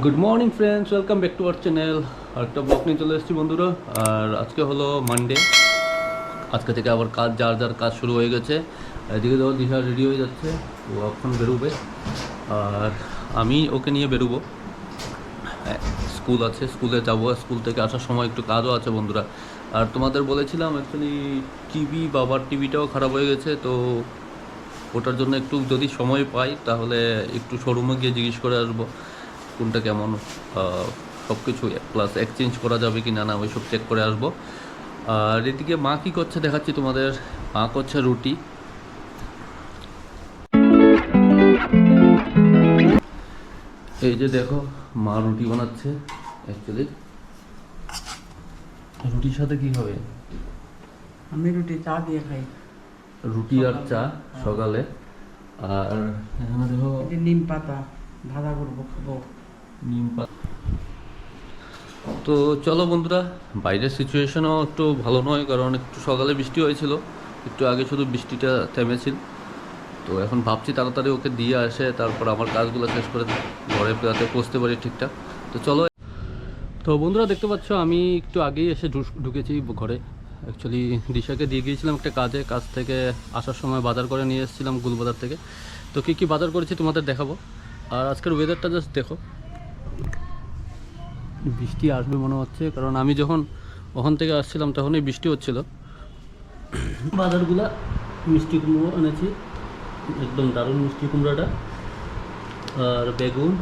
Good morning friends, welcome back to our channel. আর একটা blog নিয়ে চলে এসেছি বন্ধুরা। আর আজকে হলো মানডে। আজকে থেকে আবার কাজ, যার যার কাজ শুরু হয়ে গেছে। এদিকে তো দিশা রেডি হয়ে যাচ্ছে, ও এখন বেরোবে। আর আমি ওকে নিয়ে বেরোবো, স্কুল আছে, স্কুলে যাবো। স্কুল থেকে আসার সময় একটু কাজও আছে বন্ধুরা। আর তোমাদের বলেছিলাম অ্যাকচুয়ালি বাবার টিভিটাও খারাপ হয়ে গেছে, তো ওটার জন্য একটু যদি সময় পাই তাহলে একটু শোরুমে গিয়ে জিজ্ঞেস করে আসবো কোনটা কেমন, সব কিছু প্লাস এক্সচেঞ্জ করা যাবে কি না না ওই সব চেক করে আসবো। আর এদিকে মা কী করছে দেখাচ্ছি তোমাদের। মা করছে রুটি। এই যে দেখো, মা রুটি বানাচ্ছে। অ্যাকচুয়ালি রুটির সাথে কি হবে? আমি রুটি চা দিয়ে খাই। রুটি আর চা সকালে। আর এখানে দেখো নিম পাতা ভাজা করবো, খাবো। নিম পাতা। তো চলো বন্ধুরা, বাইরের সিচুয়েশনও একটু ভালো নয়, কারণ একটু সকালে বৃষ্টি হয়েছিল, একটু আগে শুধু বৃষ্টিটা থেমেছিল। তো এখন ভাবছি তাড়াতাড়ি ওকে দিয়ে আসে, তারপর আমার কাজগুলো শেষ করে ঘরে যাতে পৌঁছতে পারি ঠিকঠাক। তো চলো। তো বন্ধুরা দেখতে পাচ্ছ আমি একটু আগেই এসে ঢুকেছি ঘরে। অ্যাকচুয়ালি দিশাকে দিয়ে গিয়েছিলাম একটা কাজ থেকে আসার সময় বাজার করে নিয়ে এসেছিলাম গুলবাজার থেকে। তো কী কী বাজার করেছি তোমাদের দেখাবো। আর আজকের ওয়েদারটা জাস্ট দেখো, বৃষ্টি আসবে মনে হচ্ছে, কারণ আমি যখন ওখান থেকে আসছিলাম তখনই বৃষ্টি হচ্ছিল। বাজারগুলা মিষ্টি কুমড়ো এনেছি, একদম দারুণ মিষ্টি কুমড়োটা। আর বেগুন,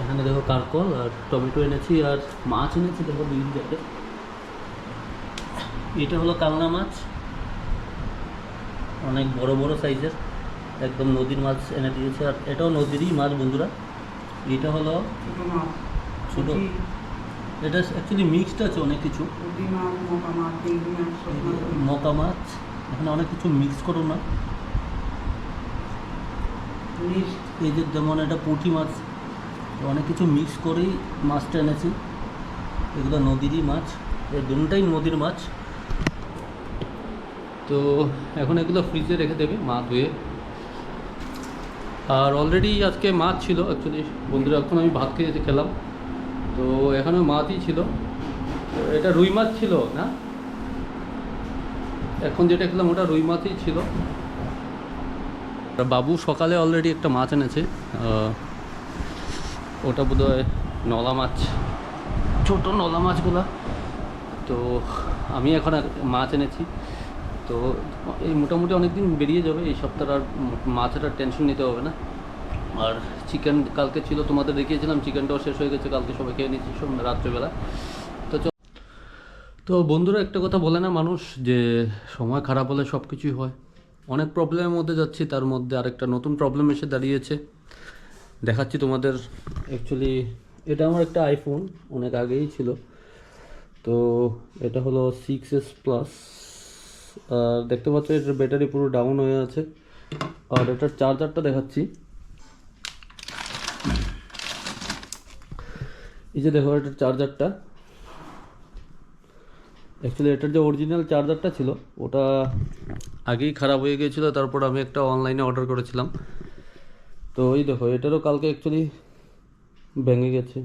এখানে দেখো কারকল আর টমেটো এনেছি। আর মাছ এনেছি দেখো বিভিন্ন জায়গায়। এটা হলো কালনা মাছ, অনেক বড় বড় সাইজের, একদম নদীর মাছ এনে দিয়েছে। আর এটাও নদীরই মাছ বন্ধুরা। এটা হলো ছোটো, এটা অ্যাকচুয়ালি মিক্সড আছে অনেক কিছু। মকা মাছ, এখানে অনেক কিছু মিক্স করো না। এই যে যেমন এটা পুঁটি মাছ, অনেক কিছু মিক্স করেই মাছটা এনেছি। এগুলো নদীরই মাছ, এই দুটোটাই নদীর মাছ। তো এখন এগুলো ফ্রিজে রেখে দেবে মা ধুয়ে। আর অলরেডি আজকে মাছ ছিল অ্যাকচুয়ালি বন্ধুরা, এখন আমি ভাত খেলাম, তো এখানে মাছই ছিল। এটা রুই মাছ ছিল না, এখন যেটা খেলাম ওটা রুই মাছই ছিল। বাবু সকালে অলরেডি একটা মাছ এনেছে, ওটা বোধহয় নলা মাছ, ছোটো নলা মাছগুলা। তো আমি এখন মাছ এনেছি, তো এই মোটামুটি অনেক দিন বেরিয়ে যাবে এই সপ্তাহ। আর মাছের আর টেনশন নিতে হবে না। আর চিকেন কালকে ছিল, তোমাদের দেখিয়েছিলাম, চিকেনটাও শেষ হয়ে গেছে কালকে, সবাই খেয়ে নিচ্ছি রাত্রেবেলা। তো বন্ধুরা একটা কথা বলে না মানুষ, যে সময় খারাপ হলে সব কিছুই হয়। অনেক প্রবলেমের মধ্যে যাচ্ছি, তার মধ্যে আরেকটা নতুন প্রবলেম এসে দাঁড়িয়েছে, দেখাচ্ছি তোমাদের। অ্যাকচুয়ালি এটা আমার একটা আইফোন, অনেক আগেই ছিল। তো এটা হলো 6s প্লাস। আর দেখতে পাচ্ছ এটার ব্যাটারি পুরো ডাউন হয়ে আছে। আর এটার চার্জারটা দেখাচ্ছি, এই যে দেখো এটার চার্জারটা। অ্যাকচুয়ালি এটার যে অরিজিনাল চার্জারটা ছিল ওটা আগেই খারাপ হয়ে গিয়েছিলো, তারপর আমি একটা অনলাইনে অর্ডার করেছিলাম। তো এই দেখো এটারও কালকে অ্যাকচুয়ালি ভেঙে গেছে,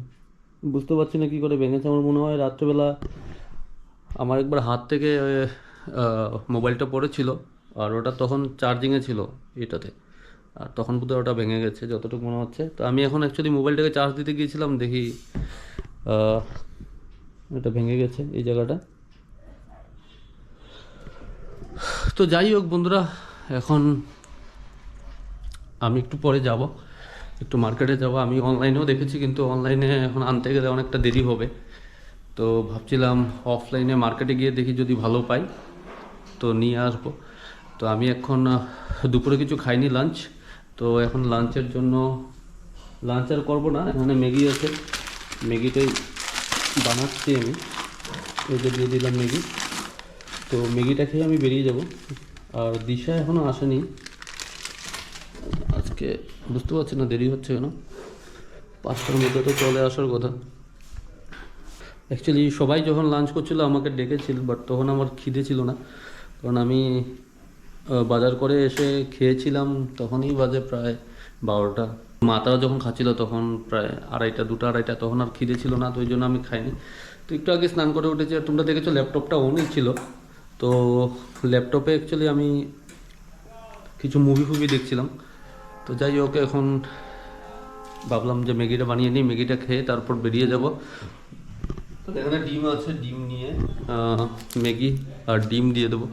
বুঝতে পারছি না কী করে ভেঙেছে। আমার মনে হয় রাত্রেবেলা আমার একবার হাত থেকে মোবাইলটা পড়েছিল, আর ওটা তখন চার্জিংয়ে ছিল এটাতে, আর তখন বোধহয় ওটা ভেঙে গেছে যতটুকু মনে হচ্ছে। তো আমি এখন অ্যাকচুয়ালি মোবাইলটাকে চার্জ দিতে গিয়েছিলাম, দেখি এটা ভেঙে গেছে এই জায়গাটা। তো যাই হোক বন্ধুরা, এখন আমি একটু পরে যাব, একটু মার্কেটে যাব। আমি অনলাইনেও দেখেছি, কিন্তু অনলাইনে এখন আনতে গেলে অনেকটা দেরি হবে। তো ভাবছিলাম অফলাইনে মার্কেটে গিয়ে দেখি যদি ভালো পাই তো নিয়ে আসবো। তো আমি এখন দুপুরে কিছু খাইনি, লাঞ্চ। তো এখন লাঞ্চের জন্য লাঞ্চ আর করবো না, এখানে ম্যাগি আছে, ম্যাগিটাই বানাচ্ছি আমি। এই যে দিয়ে দিলাম ম্যাগি, তো ম্যাগিটা খেয়ে আমি বেরিয়ে যাব। আর দিশা এখনও আসেনি আজকে, বুঝতে পারছি না দেরি হচ্ছে কেন, 5টার মধ্যে তো চলে আসার কথা। অ্যাকচুয়ালি সবাই যখন লাঞ্চ করছিল আমাকে ডেকেছিল, বাট তখন আমার খিদে ছিল না, কারণ আমি বাজার করে এসে খেয়েছিলাম, তখনই বাজে প্রায় 12টা। মাতারা যখন খাচ্ছিল তখন প্রায় দুটো আড়াইটা, তখন আর খিদে ছিল না, তো ওই জন্য আমি খাইনি। তো একটু আগে স্নান করে উঠেছি, আর তোমরা দেখেছো ল্যাপটপটা অনই ছিল। তো ল্যাপটপে অ্যাকচুয়ালি আমি কিছু মুভি দেখছিলাম। তো যাই হোক, এখন ভাবলাম যে ম্যাগিটা বানিয়ে নিই, ম্যাগিটা খেয়ে তারপর বেরিয়ে যাব। তো এখানে ডিম আছে, ডিম নিয়ে ম্যাগি আর ডিম দিয়ে দেবো।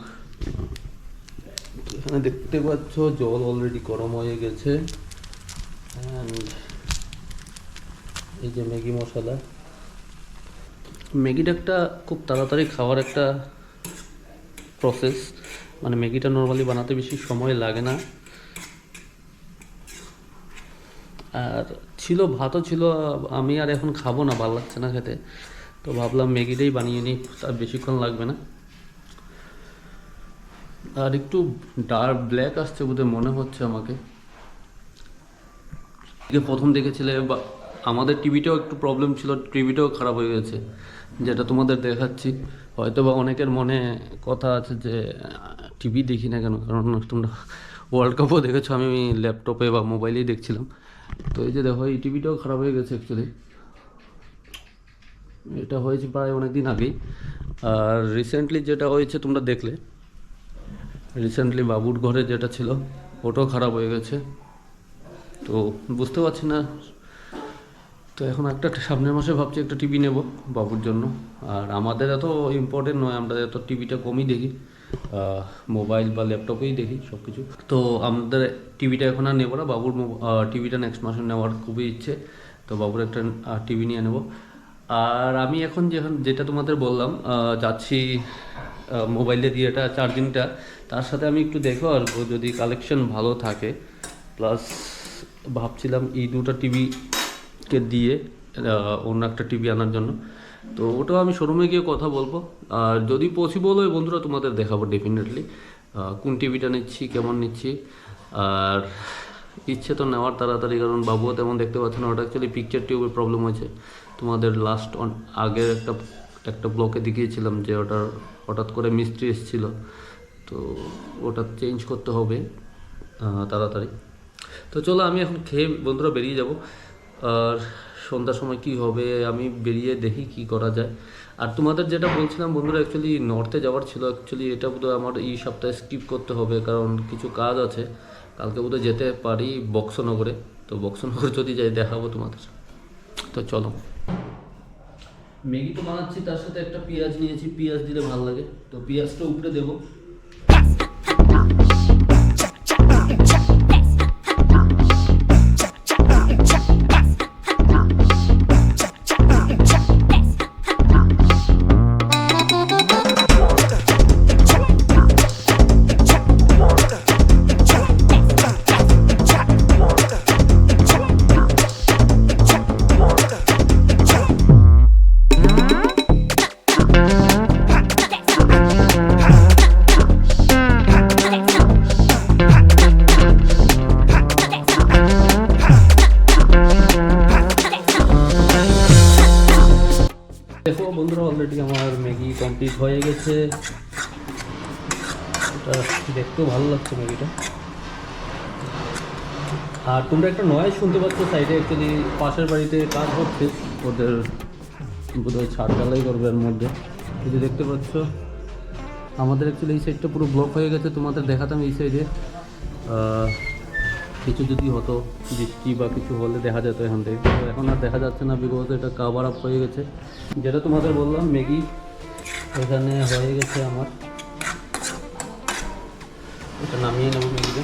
এখানে দেখতে পাচ্ছ জল অলরেডি গরম হয়ে গেছে। এই যে ম্যাগি মশলা। ম্যাগিটা একটা খুব তাড়াতাড়ি খাওয়ার একটা প্রসেস, মানে ম্যাগিটা নর্মালি বানাতে বেশি সময় লাগে না। আর ছিল, ভাতও ছিল, আমি আর এখন খাবো না, ভালো লাগছে না খেতে। তো ভাবলাম ম্যাগিটাই বানিয়ে নিই, তার বেশিক্ষণ লাগবে না। আর একটু ডার্ক ব্ল্যাক আসছে বোধহয় মনে হচ্ছে আমাকে। প্রথম দেখেছিলে বা আমাদের টিভিটাও একটু প্রবলেম ছিল, টিভিটাও খারাপ হয়ে গেছে, যেটা তোমাদের দেখাচ্ছি। হয়তো বা অনেকের মনে কথা আছে যে টিভি দেখি না কেন, কারণ তোমরা ওয়ার্ল্ড কাপও দেখেছো আমি ল্যাপটপে বা মোবাইলেই দেখছিলাম। তো এই যে দেখো, এই টিভিটাও খারাপ হয়ে গেছে অ্যাকচুয়ালি। এটা হয়েছে প্রায় অনেক দিন আগেই। আর রিসেন্টলি যেটা হয়েছে তোমরা দেখলে, রিসেন্টলি বাবুর ঘরে যেটা ছিল ওটাও খারাপ হয়ে গেছে। তো বুঝতে পারছি না। তো এখন একটা সামনের মাসে ভাবছি একটা টিভি নেব বাবুর জন্য। আর আমাদের এত ইম্পর্টেন্ট নয়, আমরা এত টিভিটা কমই দেখি, মোবাইল বা ল্যাপটপেই দেখি সব কিছু। তো আমাদের টিভিটা এখন আর নেবো না, বাবুর টিভিটা নেক্সট মাসে নেওয়ার খুবই ইচ্ছে। তো বাবুর একটা টিভি নিয়ে নেব। আর আমি এখন যেটা তোমাদের বললাম, যাচ্ছি মোবাইলে দিয়ে এটা চার্জিংটা, তার সাথে আমি একটু দেখো আর যদি কালেকশন ভালো থাকে। প্লাস ভাবছিলাম এই দুটো টিভিকে দিয়ে অন্য একটা টিভি আনার জন্য। তো ওটাও আমি শোরুমে গিয়ে কথা বলবো, আর যদি পসিবল হয় বন্ধুরা তোমাদের দেখাবো ডেফিনেটলি কোন টিভিটা নিচ্ছি, কেমন নিচ্ছি। আর ইচ্ছে তো নেওয়ার তাড়াতাড়ি, কারণ বাবুও তেমন দেখতে পাচ্ছে না। ওটা অ্যাকচুয়ালি পিকচার টিউবের প্রবলেম হয়েছে। তোমাদের লাস্ট আগের একটা ব্লকে দেখিয়েছিলাম যে ওটার হঠাৎ করে মিস্ত্রি এসেছিলো, তো ওটা চেঞ্জ করতে হবে তাড়াতাড়ি। তো চলো আমি এখন খেয়ে বন্ধুরা বেরিয়ে যাব। আর সন্ধ্যার সময় কি হবে আমি বেরিয়ে দেখি কি করা যায়। আর তোমাদের যেটা বলছিলাম বন্ধুরা, অ্যাকচুয়ালি নর্থে যাওয়ার ছিল। অ্যাকচুয়ালি এটা বোধহয় আমার এই সপ্তাহে স্কিপ করতে হবে, কারণ কিছু কাজ আছে। কালকে বোধহয় যেতে পারি বক্সনগরে। তো বক্সনগর যদি যাই দেখাবো তোমাদের। তো চলো, ম্যাগি তো বানাচ্ছি, তার সাথে একটা পেঁয়াজ নিয়েছি, পেঁয়াজ দিলে ভালো লাগে। তো পেঁয়াজটা উপরে দেবো। দেখো বন্ধুরা, অলরেডি আমার ম্যাগি কমপ্লিট হয়ে গেছে। এটা দেখতেও ভালো লাগছে ম্যাগিটা। আর তোমরা একটা নয়েজ শুনতে পাচ্ছ সাইডে, অ্যাকচুয়ালি পাশের বাড়িতে কাজ হচ্ছে, ওদের বোধহয় ছাদ ঢালাই করবে এর মধ্যে। এই যে দেখতে পাচ্ছ, আমাদের অ্যাকচুয়ালি এই সাইডটা পুরো ব্লক হয়ে গেছে। তোমাদের দেখাতাম এই সাইডে কিছু যদি হতো, বৃষ্টি বা কিছু হলে দেখা যেত এখান থেকে। তো এখন আর দেখা যাচ্ছে না, বিকজ এটা কাভার আপ হয়ে গেছে। যেটা তোমাদের বললাম, ম্যাগি এখানে হয়ে গেছে আমার। এটা নামিয়ে নেব ম্যাগিটা।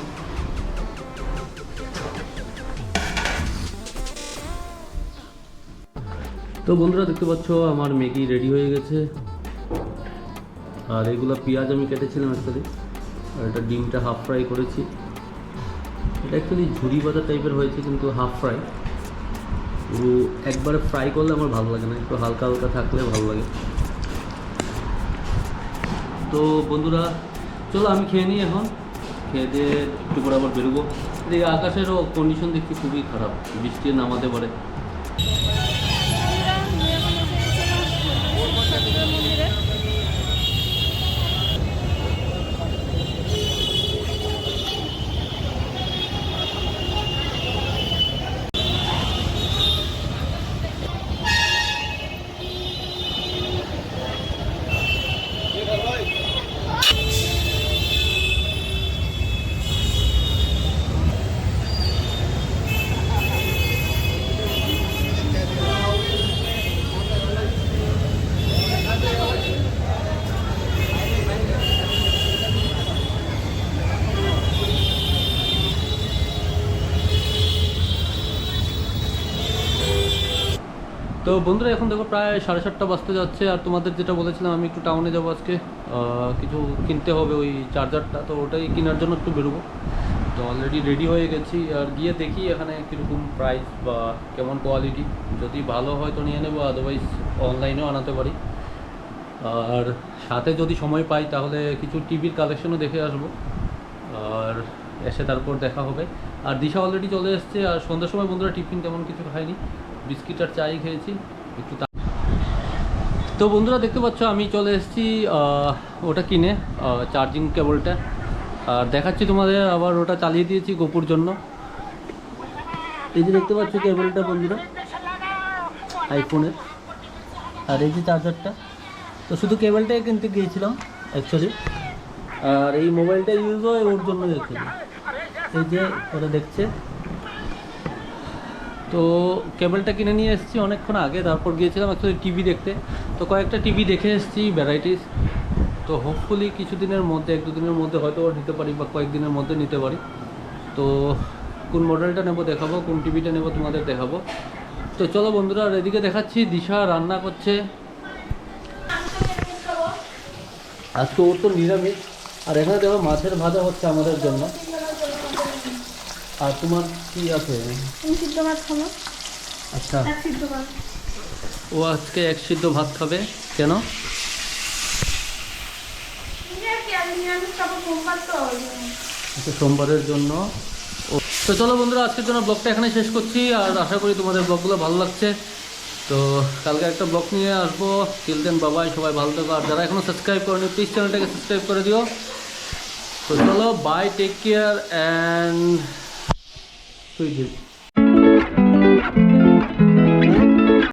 তো বন্ধুরা দেখতে পাচ্ছ আমার ম্যাগি রেডি হয়ে গেছে। আর এগুলো পেঁয়াজ আমি কেটেছিলাম অ্যাকচুয়ালি, আর এটা ডিমটা হাফ ফ্রাই করেছি। এটা অ্যাকচুয়ালি ঝুরি বাঁধা টাইপের হয়েছে, কিন্তু হাফ ফ্রাই। পুরো একবারে ফ্রাই করলে আমার ভালো লাগে না, একটু হালকা হালকা থাকলে ভালো লাগে। তো বন্ধুরা চলো আমি খেয়ে নিই এখন, খেয়ে দিয়ে একটু পরে আবার বেরোবো। এদিকে আকাশেরও কন্ডিশন দেখছি খুবই খারাপ, বৃষ্টি নামাতে পারে। তো বন্ধুরা এখন দেখো প্রায় 7:30 বাজতে যাচ্ছে, আর তোমাদের যেটা বলেছিলাম আমি একটু টাউনে যাবো আজকে, কিছু কিনতে হবে ওই চার্জারটা, তো ওটাই কেনার জন্য একটু বেরোবো। তো অলরেডি রেডি হয়ে গেছি, আর গিয়ে দেখি এখানে কীরকম প্রাইস বা কেমন কোয়ালিটি, যদি ভালো হয় তো নিয়ে নেবো, আদারওয়াইজ অনলাইনেও আনাতে পারি। আর সাথে যদি সময় পাই তাহলে কিছু টিভির কালেকশনও দেখে আসবো, আর এসে তারপর দেখা হবে। আর দিশা অলরেডি চলে এসছে, আর সন্ধ্যার সময় বন্ধুরা টিফিন তেমন কিছু খাইনি, বিস্কিট আর চাই খেয়েছি একটু। তো বন্ধুরা দেখতে পাচ্ছ আমি চলে এসেছি ওটা কিনে, চার্জিং কেবলটা, আর দেখাচ্ছি তোমাদের। আবার ওটা চালিয়ে দিয়েছি গোপুর জন্য। এই যে দেখতে পাচ্ছ কেবলটা বন্ধুরা আইফোনের, আর এই যে চার্জারটা। তো শুধু কেবলটাই কিনতে গিয়েছিলাম অ্যাকচুয়ালি, আর এই মোবাইলটা ইউজ হয় ওর জন্য দেখছিলাম। এই যে ওরা দেখছে, তো কেবলটা কিনে নিয়ে এসেছি অনেকক্ষণ আগে, তারপর গিয়েছিলাম অ্যাকচুয়ালি টিভি দেখতে। তো কয়েকটা টিভি দেখে এসেছি ভ্যারাইটিস, তো হোপফুলি কিছুদিনের মধ্যে, 1-2 দিনের মধ্যে হয়তো নিতে পারি, বা কয়েকদিনের মধ্যে নিতে পারি। তো কোন মডেলটা নেব দেখাবো, কোন টিভিটা নেব তোমাদের দেখাবো। তো চলো বন্ধুরা, আর এদিকে দেখাচ্ছি দিশা রান্না করছে। আজকে ওর তো নিরামিষ, আর এখানে দেখো মাছের ভাজা হচ্ছে আমাদের জন্য। আর তোমার কি আছে? আচ্ছা, ও আজকে 1 সিদ্ধ ভাত খাবে। কেন? আচ্ছা, সোমবারের জন্য। ও, তো চলো বন্ধুরা, আজকের জন্য ব্লগটা এখানে শেষ করছি, আর আশা করি তোমাদের ব্লগগুলো ভালো লাগছে। তো কালকে একটা ব্লগ নিয়ে আসবো। টিল দেন বাবাই, সবাই ভালো থাকো, আর যারা এখনও সাবস্ক্রাইব করেনি প্লিজ চ্যানেলটাকে সাবস্ক্রাইব করে দিও। তো চলো, bye, take care and sweet dream.